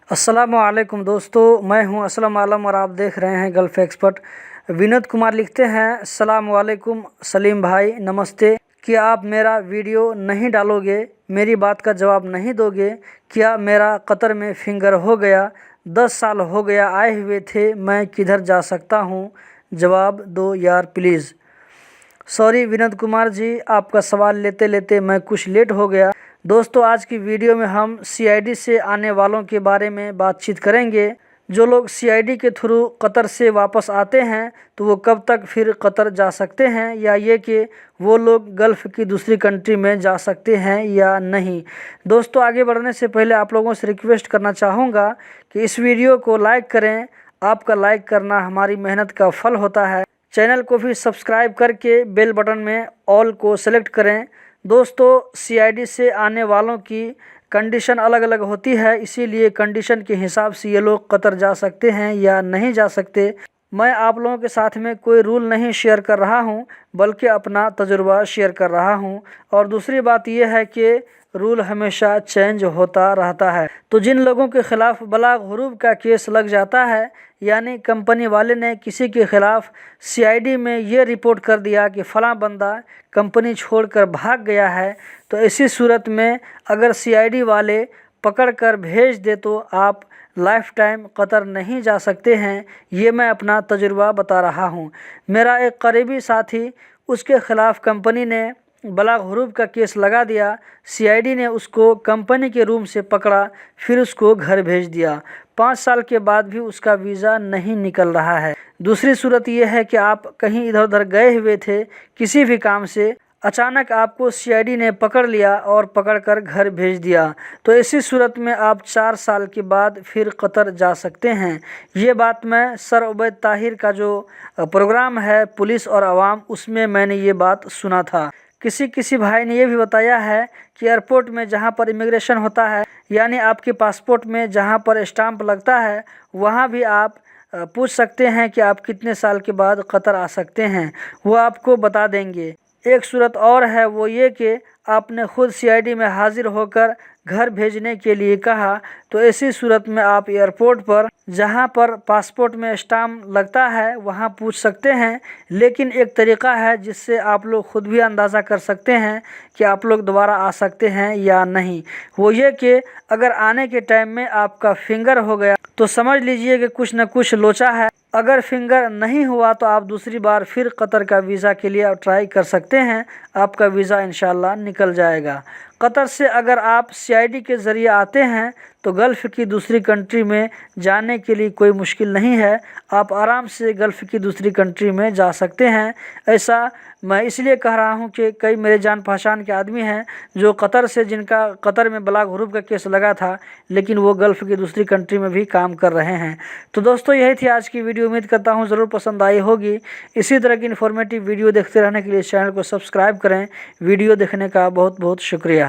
अस्सलामुअलैकुम दोस्तों, मैं हूं असलम आलम और आप देख रहे हैं गल्फ एक्सपर्ट। विनोद कुमार लिखते हैं, अस्सलामुअलैकुम सलीम भाई नमस्ते। क्या आप मेरा वीडियो नहीं डालोगे, मेरी बात का जवाब नहीं दोगे? क्या मेरा कतर में फिंगर हो गया? 10 साल हो गया आए हुए थे, मैं किधर जा सकता हूं? जवाब दो यार प्लीज़। सॉरी विनोद कुमार जी, आपका सवाल लेते लेते मैं कुछ लेट हो गया। दोस्तों, आज की वीडियो में हम सीआईडी से आने वालों के बारे में बातचीत करेंगे। जो लोग सीआईडी के थ्रू कतर से वापस आते हैं तो वो कब तक फिर कतर जा सकते हैं, या ये कि वो लोग गल्फ़ की दूसरी कंट्री में जा सकते हैं या नहीं। दोस्तों, आगे बढ़ने से पहले आप लोगों से रिक्वेस्ट करना चाहूँगा कि इस वीडियो को लाइक करें। आपका लाइक करना हमारी मेहनत का फल होता है। चैनल को भी सब्सक्राइब करके बेल बटन में ऑल को सेलेक्ट करें। दोस्तों, सीआईडी से आने वालों की कंडीशन अलग अलग होती है, इसीलिए कंडीशन के हिसाब से ये लोग कतर जा सकते हैं या नहीं जा सकते। मैं आप लोगों के साथ में कोई रूल नहीं शेयर कर रहा हूं, बल्कि अपना तजुर्बा शेयर कर रहा हूं। और दूसरी बात यह है कि रूल हमेशा चेंज होता रहता है। तो जिन लोगों के खिलाफ बलाग हुरूब का केस लग जाता है, यानी कंपनी वाले ने किसी के खिलाफ सीआईडी में ये रिपोर्ट कर दिया कि फ़लाँ बंदा कंपनी छोड़कर भाग गया है, तो ऐसी सूरत में अगर सीआईडी वाले पकड़ कर भेज दे तो आप लाइफ टाइम कतर नहीं जा सकते हैं। ये मैं अपना तजुर्बा बता रहा हूँ। मेरा एक करीबी साथी, उसके खिलाफ कंपनी ने बलाग हुरूब का केस लगा दिया। सीआईडी ने उसको कंपनी के रूम से पकड़ा, फिर उसको घर भेज दिया। 5 साल के बाद भी उसका वीज़ा नहीं निकल रहा है। दूसरी सूरत यह है कि आप कहीं इधर उधर गए हुए थे किसी भी काम से, अचानक आपको सीआईडी ने पकड़ लिया और पकड़कर घर भेज दिया, तो ऐसी सूरत में आप 4 साल के बाद फिर कतर जा सकते हैं। ये बात मैं सर उबैद ताहिर का जो प्रोग्राम है पुलिस और आवाम, उसमें मैंने ये बात सुना था। किसी भाई ने यह भी बताया है कि एयरपोर्ट में जहां पर इमिग्रेशन होता है, यानी आपके पासपोर्ट में जहां पर स्टाम्प लगता है, वहां भी आप पूछ सकते हैं कि आप कितने साल के बाद कतर आ सकते हैं, वो आपको बता देंगे। एक सूरत और है, वो ये कि आपने खुद सीआईडी में हाजिर होकर घर भेजने के लिए कहा, तो ऐसी सूरत में आप एयरपोर्ट पर जहां पर पासपोर्ट में स्टाम्प लगता है वहां पूछ सकते हैं। लेकिन एक तरीका है जिससे आप लोग खुद भी अंदाज़ा कर सकते हैं कि आप लोग दोबारा आ सकते हैं या नहीं। वो ये कि अगर आने के टाइम में आपका फिंगर हो गया तो समझ लीजिए कि कुछ न कुछ लोचा है। अगर फिंगर नहीं हुआ तो आप दूसरी बार फिर कतर का वीज़ा के लिए ट्राई कर सकते हैं, आपका वीज़ा इंशाल्लाह निकल जाएगा। कतर से अगर आप सीआईडी के ज़रिए आते हैं तो गल्फ़ की दूसरी कंट्री में जाने के लिए कोई मुश्किल नहीं है। आप आराम से गल्फ़ की दूसरी कंट्री में जा सकते हैं। ऐसा मैं इसलिए कह रहा हूं कि कई मेरे जान पहचान के आदमी हैं जो कतर से, जिनका कतर में बलाग हुरूब का केस लगा था, लेकिन वो गल्फ़ की दूसरी कंट्री में भी काम कर रहे हैं। तो दोस्तों, यही थी आज की वीडियो। उम्मीद करता हूँ ज़रूर पसंद आई होगी। इसी तरह की इन्फॉर्मेटिव वीडियो देखते रहने के लिए चैनल को सब्सक्राइब करें। वीडियो देखने का बहुत बहुत शुक्रिया।